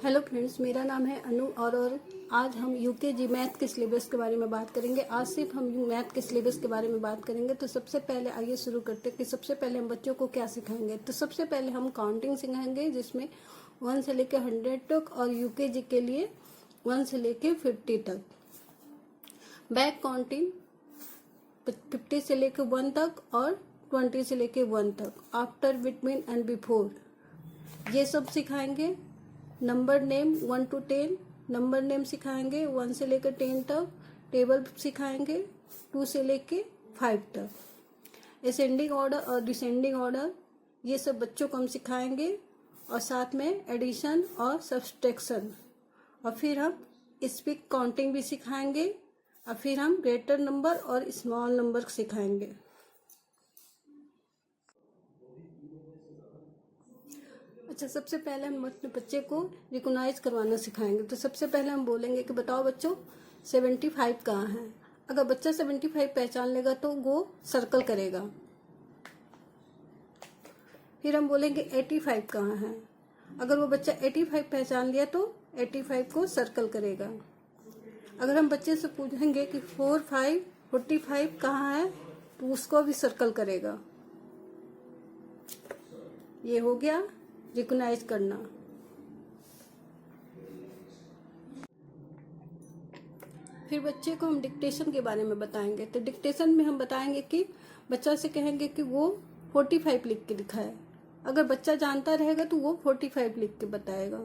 Hello friends, मेरा नाम है अनु और आज हम यूकेजी मैथ के सिलेबस के बारे में बात करेंगे। आज सिर्फ हम मैथ के सिलेबस के बारे में बात करेंगे। तो सबसे पहले आइए शुरू करते हैं कि सबसे पहले हम बच्चों को क्या सिखाएंगे। तो सबसे पहले हम काउंटिंग सिखाएंगे, जिसमें 1 से लेकर 100 तक और यूकेजी के लिए 1 से लेकर 50 तक। बैक काउंटिंग 50 से लेकर 1 तक और 20 से लेकर 1 तक। आफ्टर, बिटवीन एंड बिफोर, ये सब सिखाएंगे। Number name 1 to 10, number name सिखाएंगे 1 से लेकर 10 तक। टेबल सिखाएंगे 2 से लेकर 5 तक। असेंडिंग ऑर्डर और डिसेंडिंग ऑर्डर, ये सब बच्चों को हम सिखाएंगे, और साथ में एडिशन और सब्सट्रैक्शन। और फिर हम स्पीक काउंटिंग भी सिखाएंगे, और फिर हम ग्रेटर नंबर और स्मॉल नंबर सिखाएंगे। अच्छा, सबसे पहले हम अपने बच्चे को रिकॉग्नाइज करवाना सिखाएंगे। तो सबसे पहले हम बोलेंगे कि बताओ बच्चों 75 कहाँ है। अगर बच्चा 75 पहचान लेगा तो वो सर्कल करेगा। फिर हम बोलेंगे 85 कहाँ है। अगर वो बच्चा 85 पहचान लिया तो 85 को सर्कल करेगा। अगर हम बच्चे से पूछेंगे कि 45 कहाँ है तो उसको भी सर्कल करेगा। ये हो गया रिकॉग्नाइज करना। फिर बच्चे को हम डिक्टेशन के बारे में बताएंगे। तो डिक्टेशन में हम बताएंगे कि बच्चा से कहेंगे कि वो 45 लिख के दिखाए। अगर बच्चा जानता रहेगा तो वो 45 लिख के बताएगा।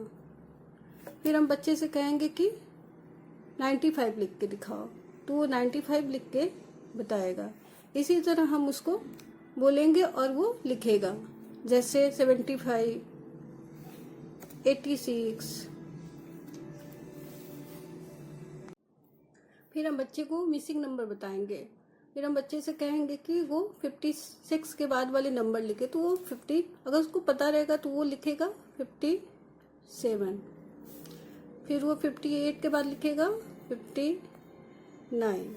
फिर हम बच्चे से कहेंगे कि 95 लिख के दिखाओ, तो वो 95 लिख के बताएगा। इसी तरह हम उसको बोलेंगे और वो लिखेगा, जैसे 75, 86। फिर हम बच्चे को मिसिंग नंबर बताएंगे। फिर हम बच्चे से कहेंगे कि वो 56 के बाद वाले नंबर लिखे, तो वो 50, अगर उसको पता रहेगा तो वो लिखेगा 57। फिर वो 58 के बाद लिखेगा 59।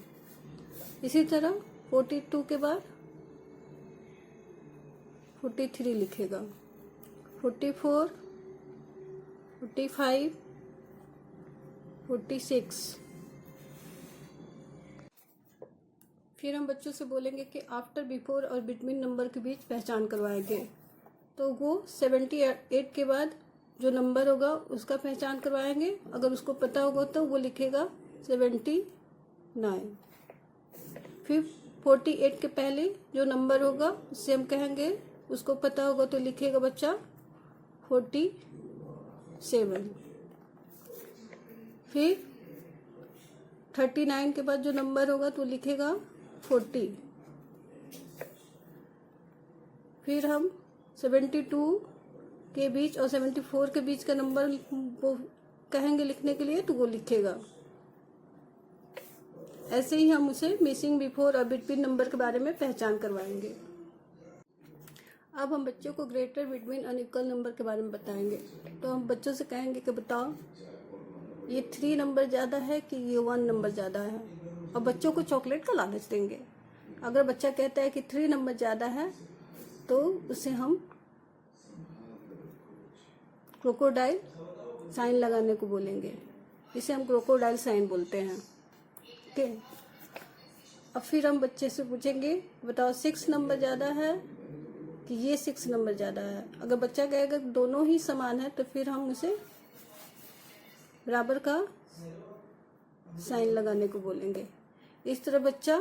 इसी तरह 42 के बाद 43 लिखेगा, 44, 45, 46। फिर हम बच्चों से बोलेंगे कि आफ्टर, बिफोर और बिटवीन नंबर के बीच पहचान करवाएंगे। तो वो 78 के बाद जो नंबर होगा उसका पहचान करवाएंगे। अगर उसको पता होगा तो वो लिखेगा 79। फिर 48 के पहले जो नंबर होगा उससे हम कहेंगे, उसको पता होगा तो लिखेगा बच्चा 47। फिर 39 के बाद जो नंबर होगा तो लिखेगा 40। फिर हम 72 के बीच और 74 के बीच का नंबर वो कहेंगे लिखने के लिए, तो वो लिखेगा। ऐसे ही हम उसे मिसिंग, बिफोर और बिटवीन नंबर के बारे में पहचान करवाएंगे। अब हम बच्चों को ग्रेटर, बिटवीन और इक्वल नंबर के बारे में बताएंगे। तो हम बच्चों से कहेंगे कि बताओ ये 3 नंबर ज़्यादा है कि ये 1 नंबर ज़्यादा है, और बच्चों को चॉकलेट का लालच देंगे। अगर बच्चा कहता है कि 3 नंबर ज़्यादा है तो उसे हम क्रोकोडाइल साइन लगाने को बोलेंगे। इसे हम क्रोकोडाइल साइन बोलते हैं। ओके, अब फिर हम बच्चे से पूछेंगे बताओ 6 नंबर ज़्यादा है कि ये 6 नंबर ज़्यादा है। अगर बच्चा कहेगा दोनों ही समान है तो फिर हम उसे बराबर का साइन लगाने को बोलेंगे। इस तरह बच्चा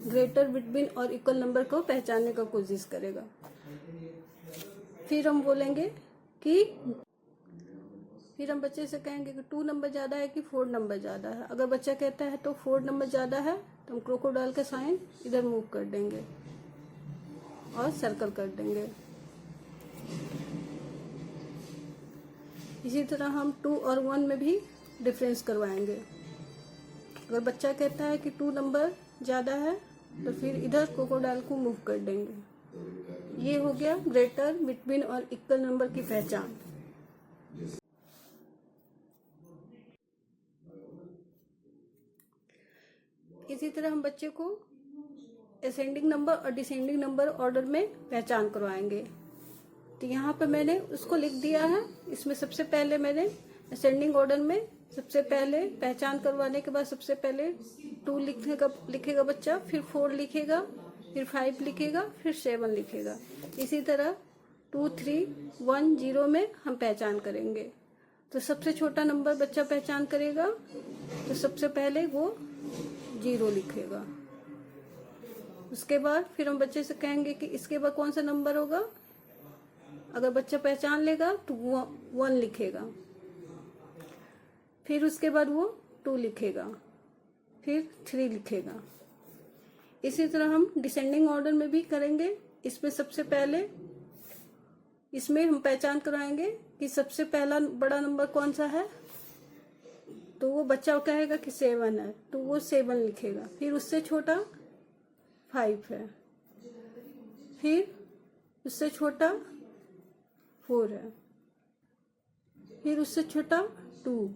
ग्रेटर, बिटवीन और इक्वल नंबर को पहचानने का कोशिश करेगा। फिर हम बोलेंगे कि फिर हम बच्चे से कहेंगे कि 2 नंबर ज़्यादा है कि 4 नंबर ज़्यादा है। अगर बच्चा कहता है तो 4 नंबर ज़्यादा है तो हम क्रोकोडाइल का साइन इधर मूव कर देंगे और सर्कल कर देंगे। इसी तरह हम 2 और 1 में भी डिफरेंस करवाएंगे। अगर बच्चा कहता है कि 2 नंबर ज़्यादा है तो फिर इधर क्रोकोडाइल को मूव कर देंगे। ये हो गया ग्रेटर, बिटवीन और इक्वल नंबर की पहचान। इसी तरह हम बच्चे को असेंडिंग नंबर और डिसेंडिंग नंबर ऑर्डर में पहचान करवाएंगे। तो यहाँ पर मैंने उसको लिख दिया है। इसमें सबसे पहले मैंने असेंडिंग ऑर्डर में सबसे पहले पहचान करवाने के बाद सबसे पहले 2 लिखेगा बच्चा, फिर 4 लिखेगा, फिर 5 लिखेगा, फिर 7 लिखेगा। इसी तरह 2, 3, 1, 0 में हम पहचान करेंगे। तो सबसे छोटा नंबर बच्चा पहचान करेगा तो सबसे पहले वो 0 लिखेगा। उसके बाद फिर हम बच्चे से कहेंगे कि इसके बाद कौन सा नंबर होगा। अगर बच्चा पहचान लेगा तो वो 1 लिखेगा, फिर उसके बाद वो 2 लिखेगा, फिर 3 लिखेगा। इसी तरह हम डिसेंडिंग ऑर्डर में भी करेंगे। इसमें सबसे पहले इसमें हम पहचान कराएंगे कि सबसे पहला बड़ा नंबर कौन सा है। तो वो बच्चा कहेगा कि 7 है, तो वो 7 लिखेगा। फिर उससे छोटा 5 है, फिर उससे छोटा 4 है, फिर उससे छोटा 2।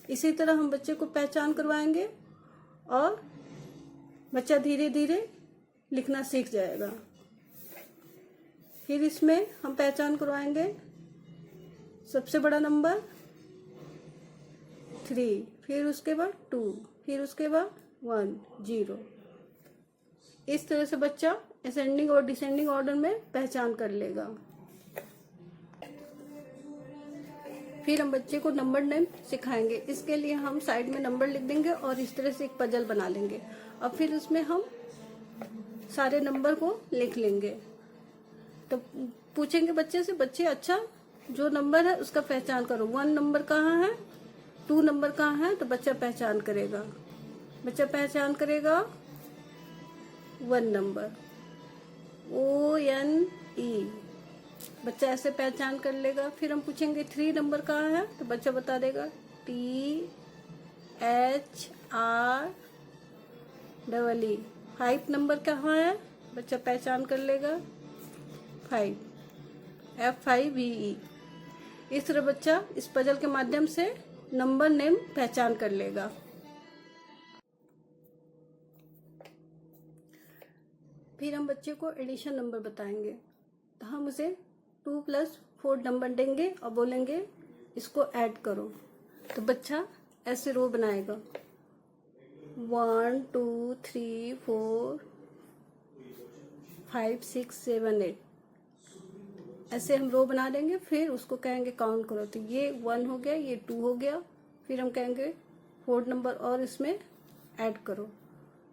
इसी तरह हम बच्चे को पहचान करवाएंगे और बच्चा धीरे धीरे लिखना सीख जाएगा। फिर इसमें हम पहचान करवाएंगे सबसे बड़ा नंबर 3, फिर उसके बाद 2, फिर उसके बाद 1, 0। इस तरह से बच्चा असेंडिंग और डिसेंडिंग ऑर्डर में पहचान कर लेगा। फिर हम बच्चे को नंबर नेम सिखाएंगे। इसके लिए हम साइड में नंबर लिख देंगे और इस तरह से एक पजल बना लेंगे और फिर उसमें हम सारे नंबर को लिख लेंगे। तो पूछेंगे बच्चे से, बच्चे अच्छा जो नंबर है उसका पहचान करो। 1 नंबर कहाँ है, 2 नंबर कहाँ है, तो बच्चा पहचान करेगा। बच्चा पहचान करेगा 1 नंबर, ONE। बच्चा ऐसे पहचान कर लेगा। फिर हम पूछेंगे 3 नंबर कहाँ है, तो बच्चा बता देगा THREE। 5 नंबर कहाँ है, बच्चा पहचान कर लेगा 5, FIVE। इस तरह बच्चा इस पजल के माध्यम से नंबर नेम पहचान कर लेगा। फिर हम बच्चे को एडिशन नंबर बताएंगे। तो हम उसे 2 + 4 नंबर देंगे और बोलेंगे इसको ऐड करो। तो बच्चा ऐसे रो बनाएगा 1 2 3 4 5 6 7 8। ऐसे हम रो बना देंगे। फिर उसको कहेंगे काउंट करो। तो ये 1 हो गया, ये 2 हो गया। फिर हम कहेंगे 4 नंबर और इसमें ऐड करो,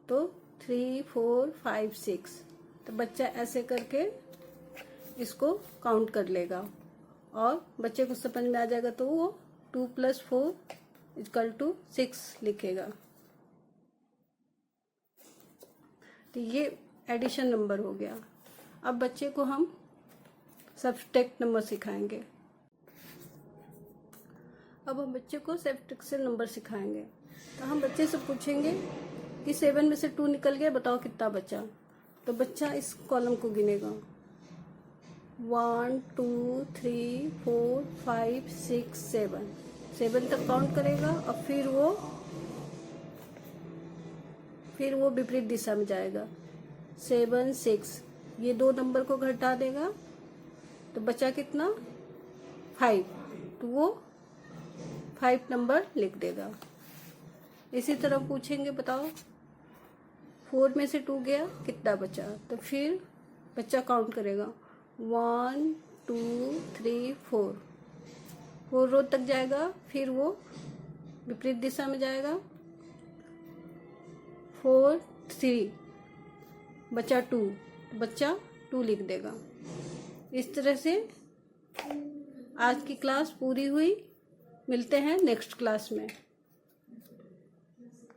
तो 3 4 5 6। तो बच्चा ऐसे करके इसको काउंट कर लेगा और बच्चे को समझ में आ जाएगा। तो वो 2 + 4 = 6 लिखेगा। तो ये एडिशन नंबर हो गया। अब बच्चे को हम सब्सट्रैक्ट नंबर सिखाएंगे। अब हम बच्चे को सब्सट्रैक्शन नंबर सिखाएंगे। तो हम बच्चे से पूछेंगे कि 7 में से 2 निकल गया, बताओ कितना बचा। तो बच्चा इस कॉलम को गिनेगा 1 2 3 4 5 6 7 तक काउंट करेगा और फिर वो विपरीत दिशा में जाएगा 7 6। ये 2 नंबर को घटा देगा तो बचा कितना 5। तो वो 5 नंबर लिख देगा। इसी तरह पूछेंगे बताओ 4 में से 2 गया, कितना बचा। तो फिर बच्चा काउंट करेगा 1 2 3 4 रो तक जाएगा। फिर वो विपरीत दिशा में जाएगा 4 3, बचा 2, बच्चा 2 लिख देगा। इस तरह से आज की क्लास पूरी हुई। मिलते हैं नेक्स्ट क्लास में।